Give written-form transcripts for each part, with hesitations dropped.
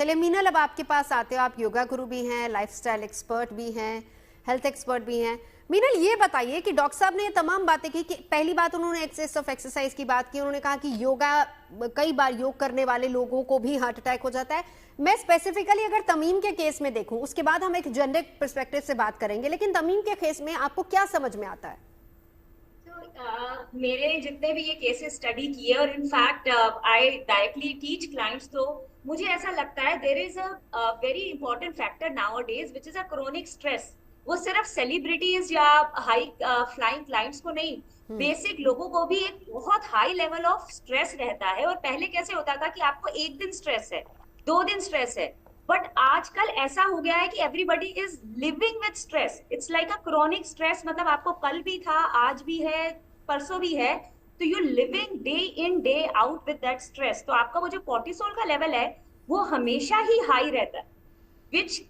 चलिए मीनल, अब आपके पास आते हो। आप योगा गुरु भी हैं, लाइफस्टाइल एक्सपर्ट भी हैं, हेल्थ एक्सपर्ट भी हैं। मीनल, ये बताइए कि डॉक्टर साहब ने ये तमाम बातें की कि पहली बात उन्होंने एक्सेस ऑफ एक्सरसाइज की बात की। उन्होंने कहा कि योगा, कई बार योग करने वाले लोगों को भी हार्ट अटैक हो जाता है। मैं स्पेसिफिकली अगर तमीम के केस में देखूं, उसके बाद हम एक जेंडर पर्सपेक्टिव से बात करेंगे, लेकिन तमीम के केस में आपको क्या समझ में आता है? मेरे जितने भी ये केसेस स्टडी किए और in fact I directly teach clients, तो मुझे ऐसा लगता है there is a very important factor nowadays which is a chronic stress. वो सिर्फ सेलिब्रिटीज या हाई फ्लाइंग क्लाइंट्स को नहीं, बेसिक लोगों को भी एक बहुत हाई लेवल ऑफ स्ट्रेस रहता है। और पहले कैसे होता था कि आपको एक दिन स्ट्रेस है, 2 दिन स्ट्रेस है, बट आजकल ऐसा हो गया है कि everybody is living with stress. It's like a chronic stress, मतलब आपको कल भी था, आज भी है, परसों भी है, तो you living day in day out with that stress. तो आपका वो जो कोर्टिसोल का लेवल है वो हमेशा ही हाई रहता है, which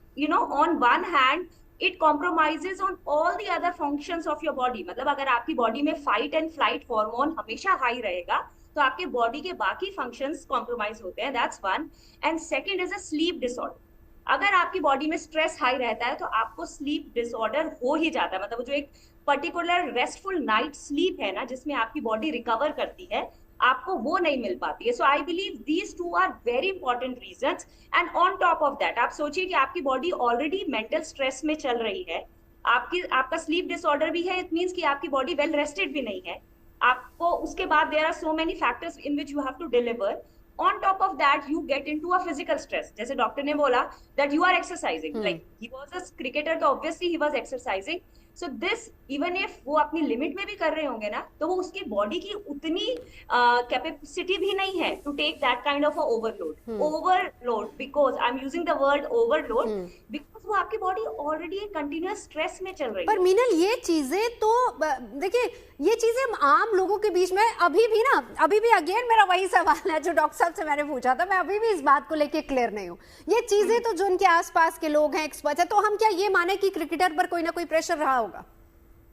on one hand it compromises on all the other functions of your body। मतलब अगर आपकी बॉडी में फाइट एंड फ्लाइट हार्मोन हमेशा हाई रहेगा तो आपके बॉडी के बाकी फंक्शंस कॉम्प्रोमाइज होते हैं। That's one. And second is a slip disorder. अगर आपकी बॉडी में स्ट्रेस हाई रहता है तो आपको स्लीप डिसऑर्डर हो ही जाता है। मतलब जो एक पर्टिकुलर रेस्टफुल नाइट स्लीप है ना, जिसमें आपकी बॉडी रिकवर करती है, आपको वो नहीं मिल पाती है। So I believe these two are very important reasons. And on top of that आप सोचिए कि आपकी बॉडी ऑलरेडी मेंटल स्ट्रेस में चल रही है, आपका स्लीप डिसऑर्डर भी है, इट मीन्स कि आपकी बॉडी वेल रेस्टेड भी नहीं है। आपको उसके बाद there are so many factors in which you have to deliver. On top of that you get into a physical stress. जैसे डॉक्टर ने बोला that you are exercising, like he was a cricketer, तो obviously he was exercising. So this, even if वो अपनी limit में भी कर रहे होंगे ना, तो वो उसकी बॉडी की उतनी कैपेसिटी भी नहीं है to take that kind of overload, because I am using the word overload, because वो आपकी बॉडी ऑलरेडी एक कंटिन्यूअस स्ट्रेस में चल रही पर है। मीनल, ये चीजें तो देखिए, ये चीजें हम आम लोगों के बीच में अभी भी अगेन मेरा वही सवाल है जो डॉक्टर साहब से मैंने पूछा था। मैं अभी भी इस बात को लेके क्लियर नहीं हूँ। ये चीजें तो जो उनके आसपास के लोग हैं, एक्सपर्ट है, तो हम क्या ये माने कि क्रिकेटर पर कोई ना कोई प्रेशर रहा होगा?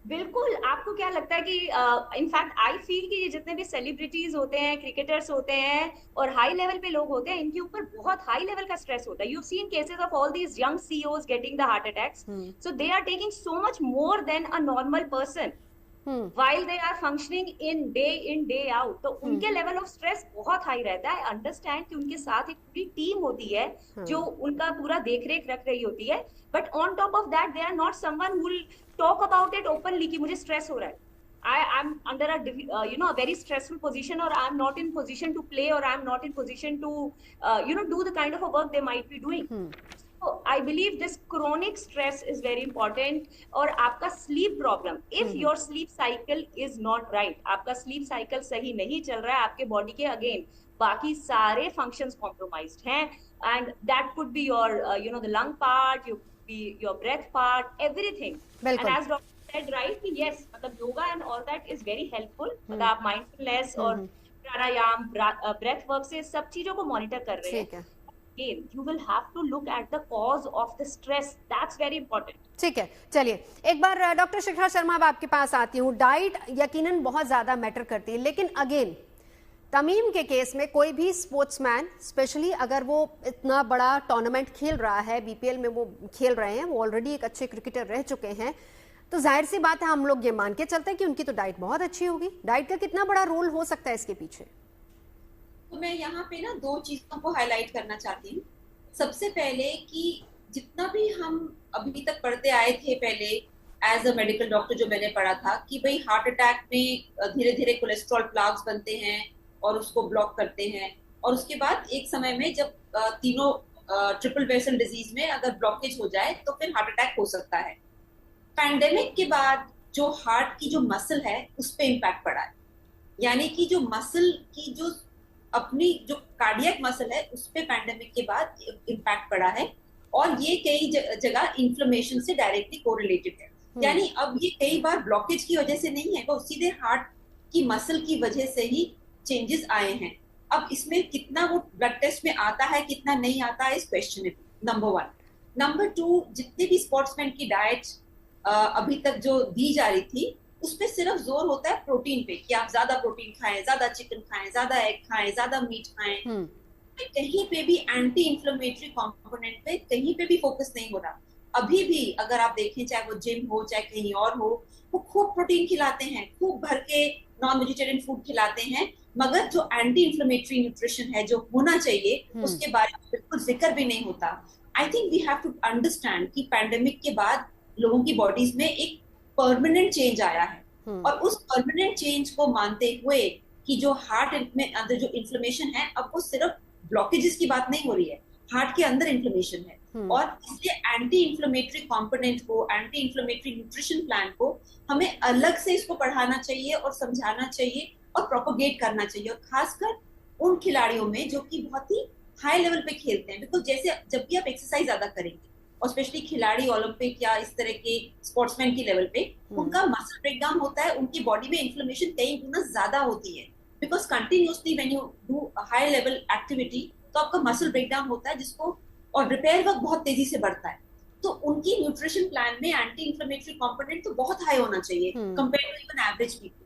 बिल्कुल। आपको क्या लगता है कि इनफैक्ट आई फील कि ये जितने भी सेलिब्रिटीज होते हैं, क्रिकेटर्स होते हैं और हाई लेवल पे लोग होते हैं, इनके ऊपर बहुत हाई लेवल का स्ट्रेस होता है। You seen cases of all these young CEOs getting the heart attacks. So they are taking so much more than a normal person while they are functioning in day out। तो उनके level of stress बहुत high रहता है। Understand कि उनके साथ एक पूरी टीम होती है जो उनका पूरा देख रेख रख रही होती है, but on top of that they are not someone who will talk about it openly कि मुझे स्ट्रेस हो रहा है। I'm under a very stressful position, or I'm not in position to play, or I'm not in position to do the kind of a work they might be doing। So I believe this chronic stress is very important। और आपका sleep problem, if your sleep cycle is not right, आपका sleep cycle सही नहीं चल रहा है, आपके body के again बाकी सारे functions compromised हैं, and that could be your the lung part, you could be your breath part, everything। and बिल्कुल। as doctor said right कि yes, मतलब yoga and all that is very helpful। मतलब आप mindfulness और प्राणायाम, breath work से सब चीजों को monitor कर रहे हैं। ठीक है। Again, you will have to look at the cause of the stress। That's very important। ठीक है, चलिए एक बार डॉक्टर शिखा शर्मा, अब आपके पास आती हूँ। डाइट यकीनन बहुत ज्यादा मैटर करती है, लेकिन अगेन तमीम के केस में कोई भी स्पोर्ट्समैन, स्पेशली अगर वो इतना बड़ा टूर्नामेंट खेल रहा है, बीपीएल में वो खेल रहे हैं, वो ऑलरेडी एक अच्छे क्रिकेटर रह चुके हैं, तो जाहिर सी बात है हम लोग ये मान के चलते हैं कि उनकी तो डाइट बहुत अच्छी होगी। डाइट का कितना बड़ा रोल हो सकता है इसके पीछे? तो मैं यहाँ पे ना दो चीजों को हाईलाइट करना चाहती हूँ। सबसे पहले कि जितना भी हम अभी तक पढ़ते आए थे, पहले एज अ मेडिकल डॉक्टर जो मैंने पढ़ा था कि भाई हार्ट अटैक में धीरे धीरे कोलेस्ट्रॉल प्लाक्स बनते हैं और उसको ब्लॉक करते हैं, और उसके बाद एक समय में जब तीनों ट्रिपल वेसल डिजीज में अगर ब्लॉकेज हो जाए तो फिर हार्ट अटैक हो सकता है। पैंडेमिक के बाद जो हार्ट की जो मसल है उस पर इम्पैक्ट पड़ा है, यानी कि जो मसल की जो अपनी जो कार्डियक मसल है उस पे पैंडेमिक के बाद इम्पैक्ट पड़ा है, और ये कई जगह इन्फ्लेमेशन से डायरेक्टली कोरिलेटेड है। यानी अब ये कई बार ब्लॉकेज की वजह से नहीं है, वो सीधे हार्ट की मसल की वजह से ही चेंजेस आए हैं। अब इसमें कितना वो ब्लड टेस्ट में आता है, कितना नहीं आता है, इस क्वेश्चन नंबर 1। नंबर 2, जितने भी स्पोर्ट्समैन की डाइट अभी तक जो दी जा रही थी उसपे सिर्फ जोर होता है प्रोटीन पे कि आप ज्यादा प्रोटीन खाएं, ज्यादा चिकन खाएं, ज्यादा एग खाएं, ज्यादा मीट खाएं। कहीं पे भी एंटी इंफ्लेमेटरी कंपोनेंट पे कहीं पे भी फोकस नहीं हो रहा। अभी भी अगर आप देखें, चाहे वो जिम हो चाहे कहीं और हो, वो खूब प्रोटीन खिलाते हैं, खूब भर के नॉन वेजिटेरियन फूड खिलाते हैं, मगर जो एंटी इंफ्लेमेटरी न्यूट्रिशन है जो होना चाहिए उसके बारे में बिल्कुल जिक्र भी नहीं होता। I think we have to understand कि पैंडेमिक के बाद लोगों की बॉडीज में एक परमानेंट चेंज आया है, और उस परमानेंट चेंज को मानते हुए कि जो हार्ट में अंदर जो इन्फ्लेमेशन है, अब वो सिर्फ ब्लॉकेजेस की बात नहीं हो रही है, हार्ट के अंदर इन्फ्लेमेशन है, और इसलिए एंटी इन्फ्लेमेटरी कंपोनेंट को, एंटी इन्फ्लेमेटरी न्यूट्रिशन प्लान को हमें अलग से इसको पढ़ाना चाहिए और समझाना चाहिए और प्रोपोगेट करना चाहिए, और खासकर उन खिलाड़ियों में जो कि बहुत ही हाई लेवल पे खेलते हैं। बिकॉज जैसे जब भी आप एक्सरसाइज ज्यादा करेंगे, और स्पेशली खिलाड़ी ओलंपिक या इस तरह के स्पोर्ट्समैन की लेवल पे, उनका मसल ब्रेकडाउन होता है, उनकी बॉडी में इन्फ्लेमेशन कई गुना ज्यादा होती है, because continuously when you do high level activity तो आपका मसल ब्रेकडाउन होता है, जिसको और रिपेयर वर्क बहुत तेजी से बढ़ता है। तो उनकी न्यूट्रिशन प्लान में एंटी इन्फ्लेमेटरी कंपोनेंट तो बहुत हाई होना चाहिए compare to even average people.